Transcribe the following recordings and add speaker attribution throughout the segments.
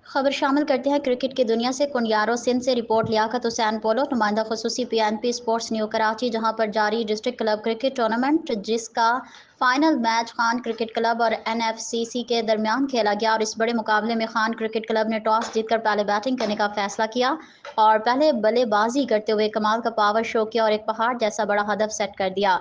Speaker 1: खबर शामिल करते हैं क्रिकेट की दुनिया से। कुंडियारो सिंध से रिपोर्ट लियाकत हुसैन पोलो, नुमाइंदा खसूसी PNP स्पोर्ट्स न्यू कराची। जहां पर जारी डिस्ट्रिक्ट क्लब क्रिकेट टूर्नामेंट जिसका final match Khan cricket club और NFCC के दरमियान खेला गया और इस बड़े मुकाबले में खान क्रिकेट क्लब ने टॉस जीतकर पहले बैटिंग करने का फैसला किया और पहले बल्लेबाजी करते हुए कमाल का पावर शो किया और एक पहाड़ जैसा बड़ा हदफ सेट कर दिया।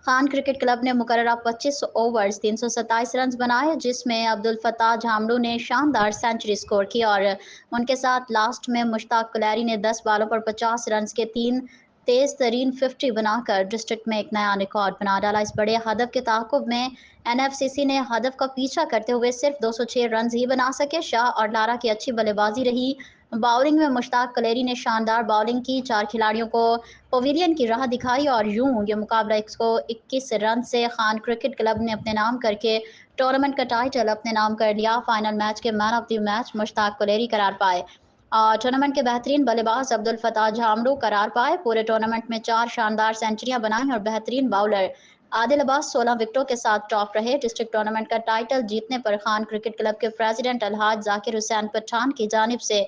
Speaker 1: खान क्रिकेट क्लब ने मुकर्ररा 25 ओवर्स 327 रन बनाए, जिसमें अब्दुल फत्ताह झामड़ू ने शानदार सेंचुरी स्कोर की और उनके साथ लास्ट में मुश्ताक कुलैरी ने 10 बालों पर 50 रन के 3 तेज तरीन 50 बनाकर डिस्ट्रिक्ट में एक नया रिकॉर्ड बना डाला। इस बड़े हदफ के ताक़ुब में NFCC ने हदफ का पीछा करते हुए सिर्फ 206 रन ही बना सके। शाह और लारा की अच्छी बल्लेबाजी रही। बाउलिंग में मुश्ताक कुलैरी ने शानदार बाउलिंग की, 4 खिलाड़ियों को पवेलियन की राह दिखाई और यूं ये मुकाबला 121 रन से खान क्रिकेट क्लब ने अपने नाम करके टूर्नामेंट का टाइटल अपने नाम कर लिया। फाइनल मैच के man of the match Mushtaq Kulairi करार पाए और टूर्नामेंट के बेहतरीन बल्लेबाज अब्दुल फत्ताह झामड़ू करार पाए। पूरे टूर्नामेंट में 4 शानदार सेंचुरियां बनाई और बेहतरीन बाउलर आदिल अब्बास 16 विकेटों के साथ टॉप रहे। डिस्ट्रिक्ट टूर्नामेंट का टाइटल जीतने पर खान क्रिकेट क्लब के प्रेसिडेंट अलहाज जाकिर हुसैन पठान की जानिब से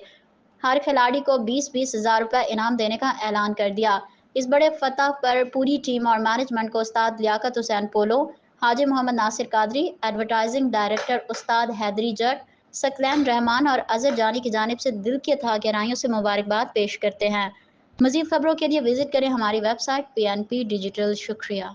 Speaker 1: हर खिलाड़ी को 20-20 हज़ार रुपये इनाम देने का ऐलान कर दिया। इस बड़े फतह पर पूरी टीम और मैनेजमेंट को उस्ताद लियाकत हुसैन पोलो, हाजी मोहम्मद नासिर कादरी, एडवर्टाइजिंग डायरेक्टर उस्ताद हैदरी जट, सकलैन रहमान और अजहर जानी की जानिब से दिल की अथाह गहराइयों से मुबारकबाद पेश करते हैं। मज़ीद खबरों के लिए विजिट करें हमारी वेबसाइट PNP डिजिटल। शुक्रिया।